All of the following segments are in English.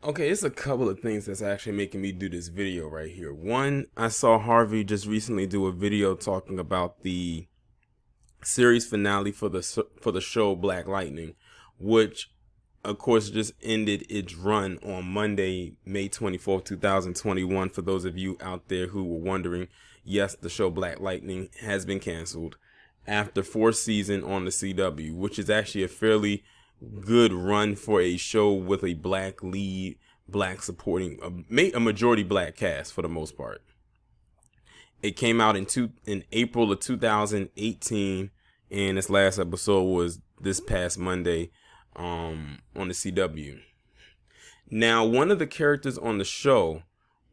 Okay, it's a couple of things that's actually making me do this video right here. One, I saw Harvey just recently do a video talking about the series finale for the show Black Lightning, which of course just ended its run on Monday, May 24th, 2021. For those of you out there who were wondering, yes, the show Black Lightning has been canceled after 4 seasons on the CW, which is actually a fairly good run for a show with a black lead, black supporting, a majority black cast for the most part. It came out in April of 2018, and its last episode was this past Monday on the CW. Now, one of the characters on the show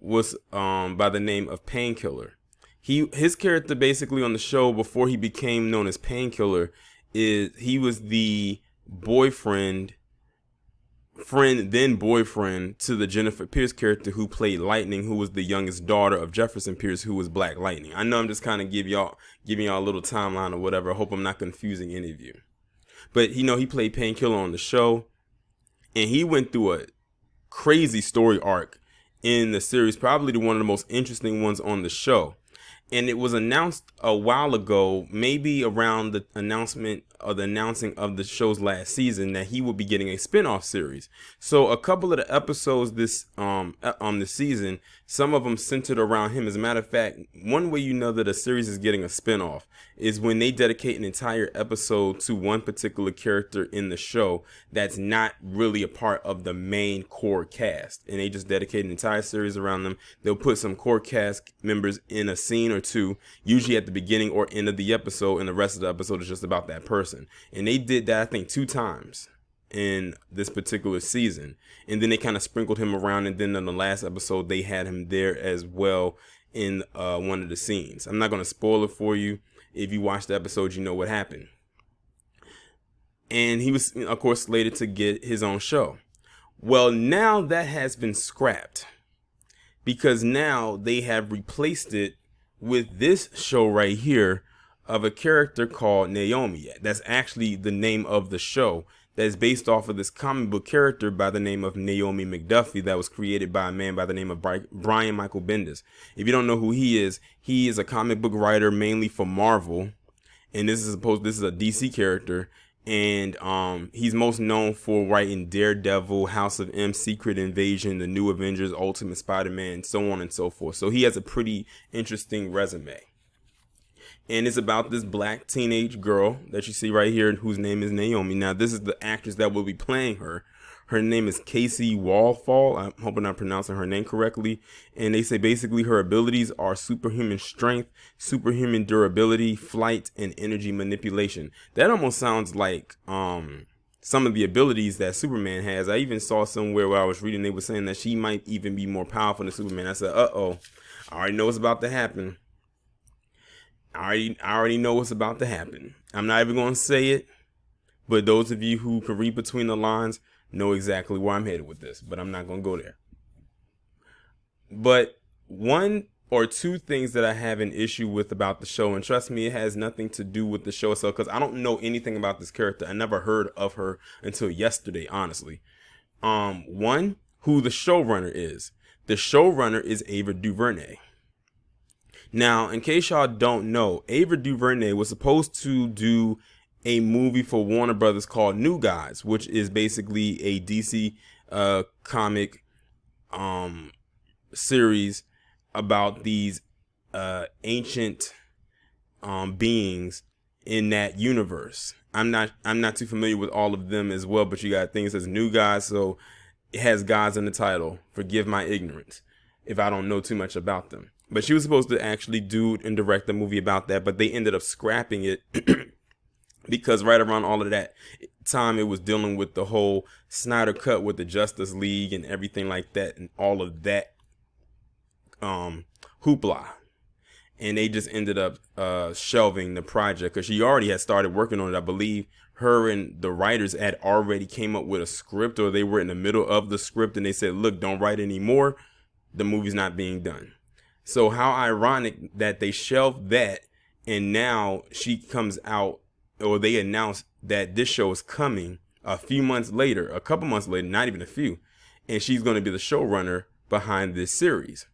was by the name of Painkiller. His character basically on the show before he became known as Painkiller is he was the boyfriend to the Jennifer Pierce character who played Lightning, who was the youngest daughter of Jefferson Pierce, who was Black Lightning. I know I'm just kind of giving y'all a little timeline or whatever. I hope I'm not confusing any of you. But he played Painkiller on the show, and he went through a crazy story arc in the series, probably one of the most interesting ones on the show. And it was announced a while ago, maybe around the announcing of the show's last season, that he would be getting a spinoff series. So a couple of the episodes this on the season, some of them centered around him. As a matter of fact, one way you know that a series is getting a spinoff is when they dedicate an entire episode to one particular character in the show that's not really a part of the main core cast, and they just dedicate an entire series around them. They'll put some core cast members in a scene or two, usually at the beginning or end of the episode, and the rest of the episode is just about that person. And they did that, I think, 2 times in this particular season, and then they kind of sprinkled him around, and then in the last episode they had him there as well in one of the scenes. I'm not going to spoil it for you. If you watch the episode, you know what happened. And he was, of course, slated to get his own show. Well, now that has been scrapped, because now they have replaced it with this show right here of a character called Naomi. That's actually the name of the show, that's based off of this comic book character by the name of Naomi McDuffie, that was created by a man by the name of Brian Michael Bendis. If you don't know who he is a comic book writer mainly for Marvel, and this is a DC character, and he's most known for writing Daredevil, House of M, Secret Invasion, The New Avengers, Ultimate Spider-Man, so on and so forth. So he has a pretty interesting resume. And it's about this black teenage girl that you see right here, whose name is Naomi. Now, this is the actress that will be playing her. Her name is Casey Wallfall. I'm hoping I'm pronouncing her name correctly. And they say basically her abilities are superhuman strength, superhuman durability, flight, and energy manipulation. That almost sounds like some of the abilities that Superman has. I even saw somewhere where I was reading, they were saying that she might even be more powerful than Superman. I said, uh-oh, I already know what's about to happen. I already know what's about to happen. I'm not even going to say it, but those of you who can read between the lines know exactly where I'm headed with this, but I'm not going to go there. But one or two things that I have an issue with about the show, and trust me, it has nothing to do with the show itself, because I don't know anything about this character. I never heard of her until yesterday, honestly. One, who the showrunner is. The showrunner is Ava DuVernay. Now, in case y'all don't know, Ava DuVernay was supposed to do a movie for Warner Brothers called New Gods, which is basically a DC comic series about these ancient beings in that universe. I'm not too familiar with all of them as well, but you got things as New Gods, so it has gods in the title. Forgive my ignorance if I don't know too much about them. But she was supposed to actually do and direct a movie about that, but they ended up scrapping it because right around all of that time, it was dealing with the whole Snyder Cut with the Justice League and everything like that, and all of that hoopla. And they just ended up shelving the project because she already had started working on it. I believe her and the writers had already came up with a script, or they were in the middle of the script, and they said, look, don't write anymore. The movie's not being done. So how ironic that they shelved that, and now she comes out, or they announced that this show is coming a couple months later, not even a few. and she's going to be the showrunner behind this series.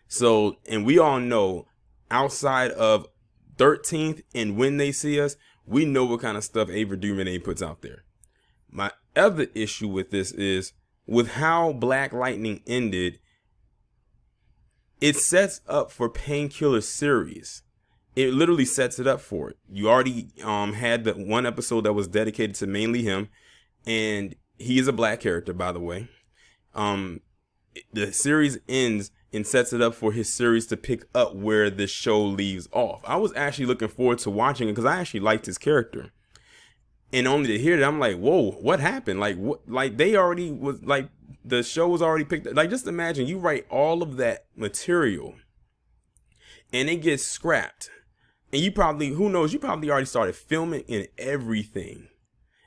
So, and we all know, outside of 13th and When They See Us, we know what kind of stuff Ava DuVernay puts out there. My other issue with this is, with how Black Lightning ended, it sets up for Painkiller series. It literally sets it up for it. You already had the one episode that was dedicated to mainly him, and he is a black character, by the way. The series ends and sets it up for his series to pick up where the show leaves off. I was actually looking forward to watching it because I actually liked his character. And only to hear that, I'm like, whoa, what happened? Like, what? Like, they already was, like, the show was already picked up. Like, just imagine you write all of that material and it gets scrapped. And you probably, who knows, you probably already started filming and everything.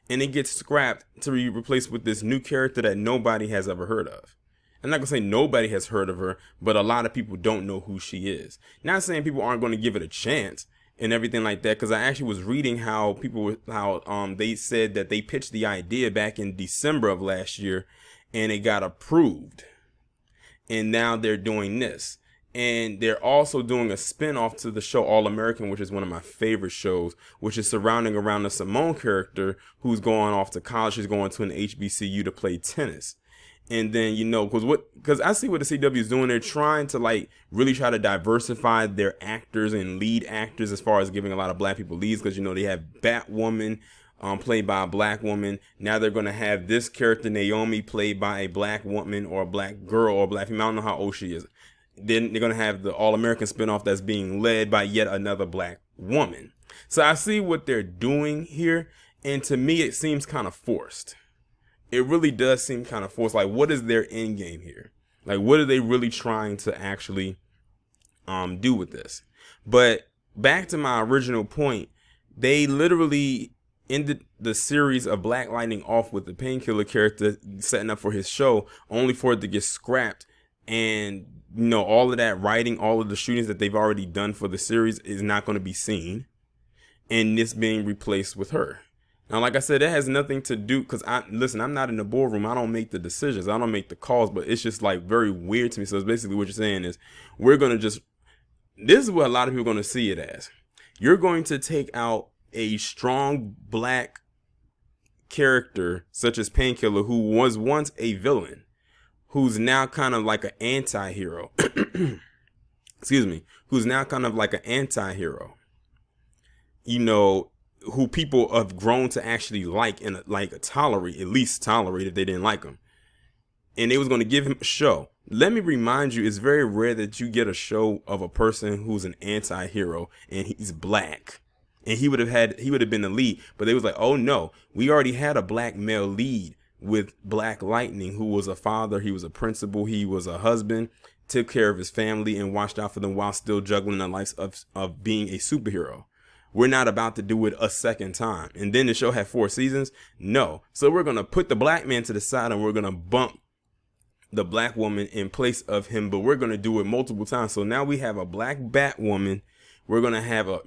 And it gets scrapped to be replaced with this new character that nobody has ever heard of. I'm not going to say nobody has heard of her, but a lot of people don't know who she is. Not saying people aren't going to give it a chance and everything like that, because I actually was reading how they said that they pitched the idea back in December of last year and it got approved. And now they're doing this. And they're also doing a spinoff to the show All American, which is one of my favorite shows, which is surrounding around the Simone character who's going off to college. She's going to an HBCU to play tennis. And then, you know, because I see what the CW is doing. They're trying to, like, really try to diversify their actors and lead actors as far as giving a lot of black people leads. Because, you know, they have Batwoman played by a black woman. Now they're going to have this character, Naomi, played by a black woman or a black girl or a black female. I don't know how old she is. Then they're going to have the All-American spinoff that's being led by yet another black woman. So I see what they're doing here. And to me, it seems kind of forced. It really does seem kind of forced. Like, what is their end game here? Like, what are they really trying to actually do with this? But back to my original point, they literally ended the series of Black Lightning off with the Painkiller character setting up for his show, only for it to get scrapped. And, you know, all of that writing, all of the shootings that they've already done for the series is not going to be seen. And this being replaced with her. Now, like I said, that has nothing to do, because I'm not in the boardroom. I don't make the decisions. I don't make the calls, but it's just like very weird to me. So it's basically what you're saying is this is what a lot of people are going to see it as. You're going to take out a strong black character such as Painkiller, who was once a villain, who's now kind of like an anti-hero. Excuse me. Who's now kind of like an anti-hero. You know, who people have grown to actually like and tolerate, at least tolerate if they didn't like him. And they was going to give him a show. Let me remind you, it's very rare that you get a show of a person who's an anti-hero and he's black. And he would have been the lead. But they was like, oh no, we already had a black male lead with Black Lightning, who was a father, he was a principal, he was a husband, took care of his family and watched out for them while still juggling the life of being a superhero. We're not about to do it a second time. And then the show had 4 seasons. No. So we're going to put the black man to the side and we're going to bump the black woman in place of him. But we're going to do it multiple times. So now we have a black Batwoman. We're going to have a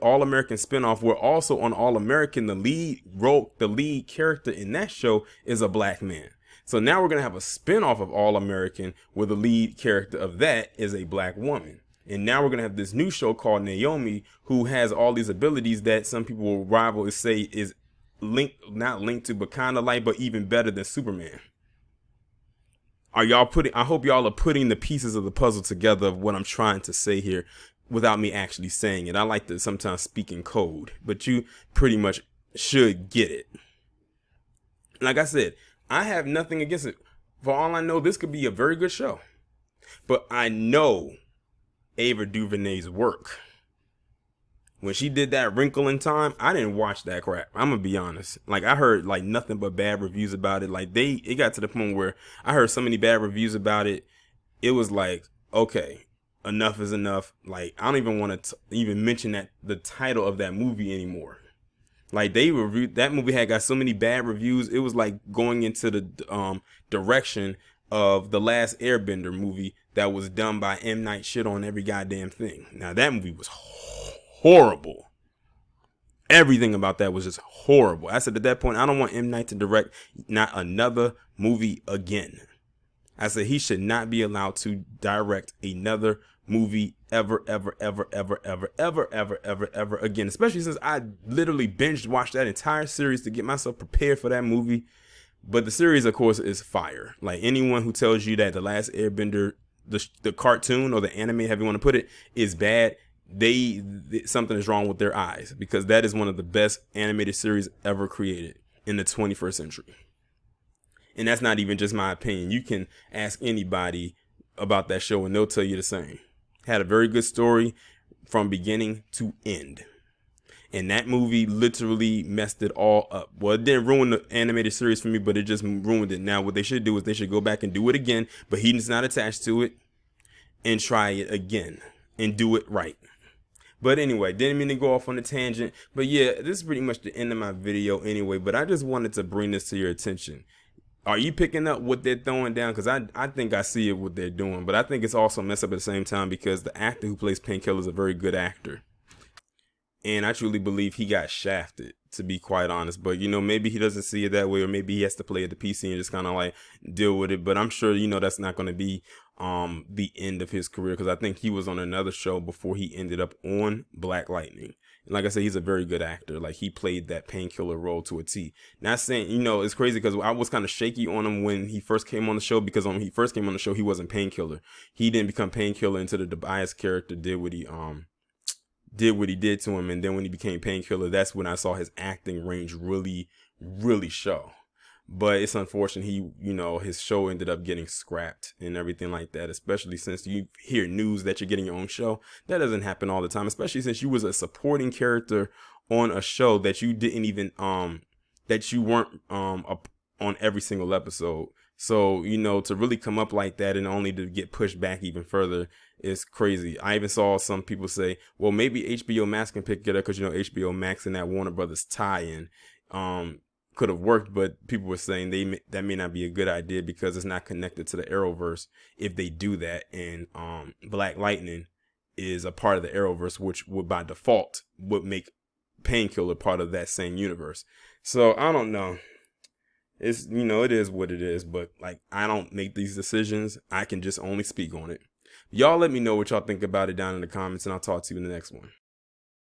All-American spinoff. We're also on All-American. The lead character in that show is a black man. So now we're going to have a spinoff of All-American where the lead character of that is a black woman. And now we're going to have this new show called Naomi, who has all these abilities that some people will rival and say is not linked to, but kind of like, but even better than Superman. I hope y'all are putting the pieces of the puzzle together of what I'm trying to say here without me actually saying it. I like to sometimes speak in code, but you pretty much should get it. Like I said, I have nothing against it. For all I know, this could be a very good show. But I know Ava DuVernay's work. When she did that Wrinkle in Time, I didn't watch that crap. I'm gonna be honest. Like, I heard like nothing but bad reviews about it. Like, it got to the point where I heard so many bad reviews about it. It was like, okay, enough is enough. Like, I don't even want to even mention that the title of that movie anymore. Like, that movie had got so many bad reviews. It was like going into the direction of the Last Airbender movie that was done by M. Night shit on every goddamn thing. Now, that movie was horrible. Everything about that was just horrible. I said at that point, I don't want M. Night to direct not another movie again. I said he should not be allowed to direct another movie ever again. Especially since I literally binge watched that entire series to get myself prepared for that movie. But the series, of course, is fire. Like anyone who tells you that The Last Airbender, the cartoon or the anime, however you want to put it, is bad, something is wrong with their eyes, because that is one of the best animated series ever created in the 21st century. And that's not even just my opinion. You can ask anybody about that show and they'll tell you the same. Had a very good story from beginning to end. And that movie literally messed it all up. Well, it didn't ruin the animated series for me, but it just ruined it. Now, what they should do is they should go back and do it again, but he's not attached to it, and try it again and do it right. But anyway, didn't mean to go off on a tangent. But yeah, this is pretty much the end of my video anyway. But I just wanted to bring this to your attention. Are you picking up what they're throwing down? Because I think I see it, what they're doing. But I think it's also messed up at the same time, because the actor who plays Painkiller is a very good actor. And I truly believe he got shafted, to be quite honest. But, maybe he doesn't see it that way, or maybe he has to play at the PC and just kind of like deal with it. But I'm sure, that's not going to be the end of his career, because I think he was on another show before he ended up on Black Lightning. And like I said, he's a very good actor. Like, he played that Painkiller role to a T. Not saying, it's crazy, because I was kind of shaky on him when he first came on the show, because when he first came on the show, he wasn't Painkiller. He didn't become Painkiller until the Tobias character did what he did to him. And then when he became Painkiller, that's when I saw his acting range really, really show. But it's unfortunate his show ended up getting scrapped and everything like that, especially since you hear news that you're getting your own show. That doesn't happen all the time, especially since you was a supporting character on a show that you didn't even, that you weren't up on every single episode. So, to really come up like that and only to get pushed back even further is crazy. I even saw some people say, well, maybe HBO Max can pick it up, because, HBO Max and that Warner Brothers tie-in could have worked, but people were saying that may not be a good idea, because it's not connected to the Arrowverse if they do that. And Black Lightning is a part of the Arrowverse, which would by default would make Painkiller part of that same universe. So I don't know. It's, it is what it is, but like, I don't make these decisions. I can just only speak on it. Y'all let me know what y'all think about it down in the comments, and I'll talk to you in the next one.